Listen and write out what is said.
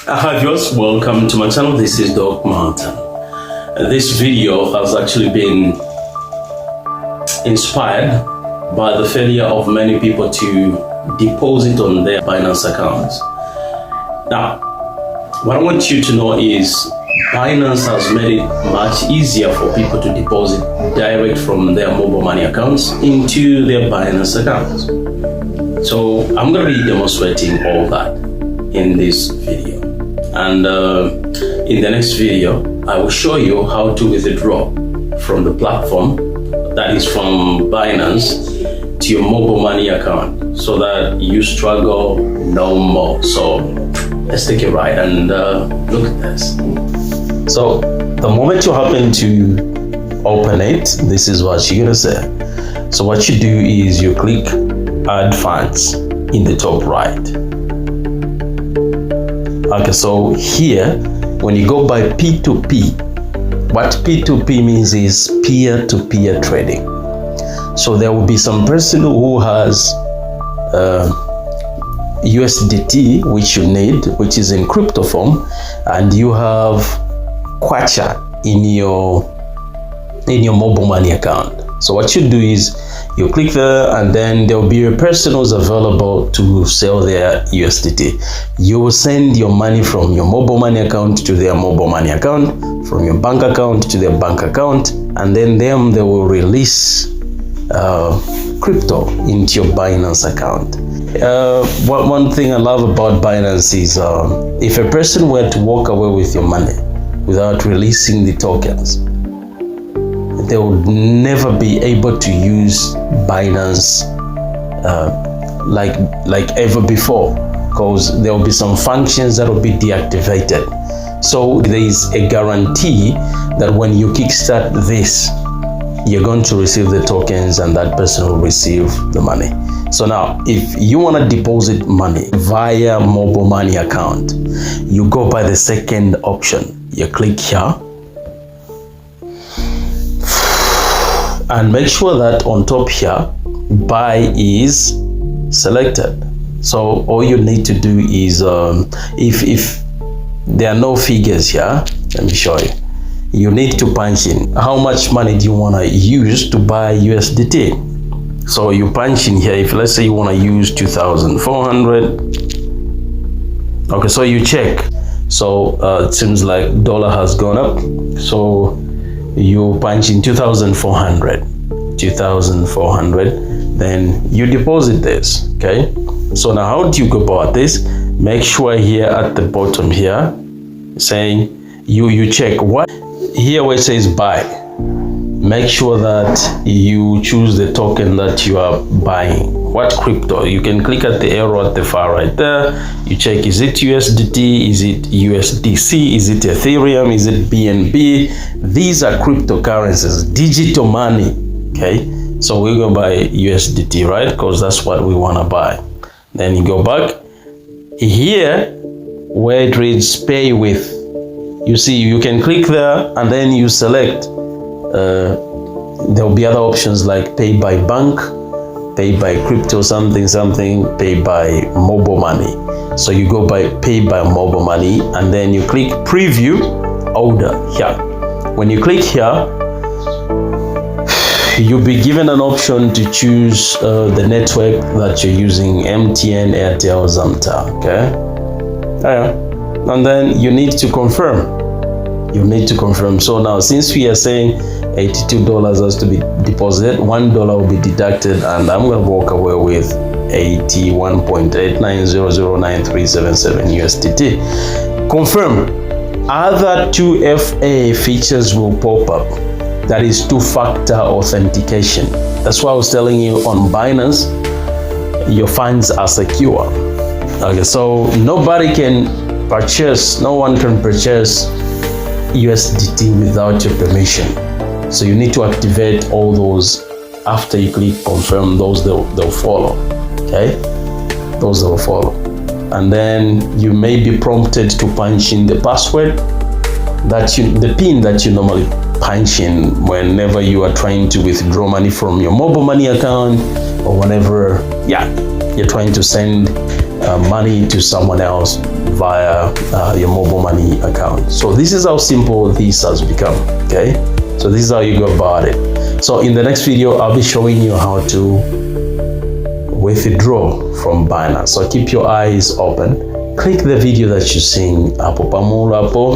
Hi viewers, welcome to my channel. This is Doc Martin. This video has actually been inspired by the failure of many people to deposit on their Binance accounts. Now, what I want you to know is Binance has made it much easier for people to deposit direct from their mobile money accounts into their Binance accounts. So I'm going to be demonstrating all that in this video. And in the next video, I will show you how to withdraw from the platform, that is from Binance, to your mobile money account so that you struggle no more. So let's take a ride and look at this. So the moment you happen to open it, this is what you're gonna say. So what you do is you click add funds in the top right. Okay, so here, when you go by P2P, what P2P means is peer-to-peer trading. So there will be some person who has USDT, which you need, which is in crypto form, and you have Kwacha in your mobile money account. So what you do is you click there, and then there will be a person who's available to sell their USDT. You will send your money from your mobile money account to their mobile money account, from your bank account to their bank account, and then they will release crypto into your Binance account. One thing I love about Binance is if a person were to walk away with your money without releasing the tokens, they would never be able to use Binance like ever before, because there will be some functions that will be deactivated. So there is a guarantee that when you kickstart this, you're going to receive the tokens and that person will receive the money. So now, if you want to deposit money via mobile money account, you go by the second option. You click here, and make sure that on top here, buy is selected. So all you need to do is, if there are no figures here, let me show you. You need to punch in how much money do you want to use to buy USDT. So you punch in here, if let's say you want to use 2,400. Okay, so you check. So it seems like dollar has gone up. So you punch in 2,400, then you deposit this. Okay, so now how do you go about this? Make sure here at the bottom here, saying you check what here where it says buy. Make sure that you choose the token that you are buying. What crypto? You can click at the arrow at the far right there. You check, is it USDT? Is it USDC? Is it Ethereum? Is it BNB? These are cryptocurrencies, digital money. Okay, so we go by USDT, right? Because that's what we want to buy. Then you go back here where it reads pay with. You see, you can click there and then you select. There will be other options like pay by bank, pay by crypto something, pay by mobile money. So you go by pay by mobile money, and then you click preview order here. When you click here, you'll be given an option to choose the network that you're using, MTN, Airtel, Zamta. Okay, and then you need to confirm. So now, since we are saying $82 has to be deposited, $1 will be deducted, and I'm going to walk away with 81.89009377 USDT. Confirm. Other 2FA features will pop up. That is two-factor authentication. That's why I was telling you on Binance, your funds are secure. Okay, so no one can purchase USDT without your permission. So you need to activate all those. After you click confirm, those they'll follow. Okay, those will follow, and then you may be prompted to punch in the password the PIN that you normally punch in whenever you are trying to withdraw money from your mobile money account, or whenever you're trying to send money to someone else via your mobile money account. So this is how simple this has become. Okay, so this is how you go about it. So in the next video, I'll be showing you how to withdraw from Binance. So keep your eyes open. Click the video that you're seeing hapo pamoja hapo.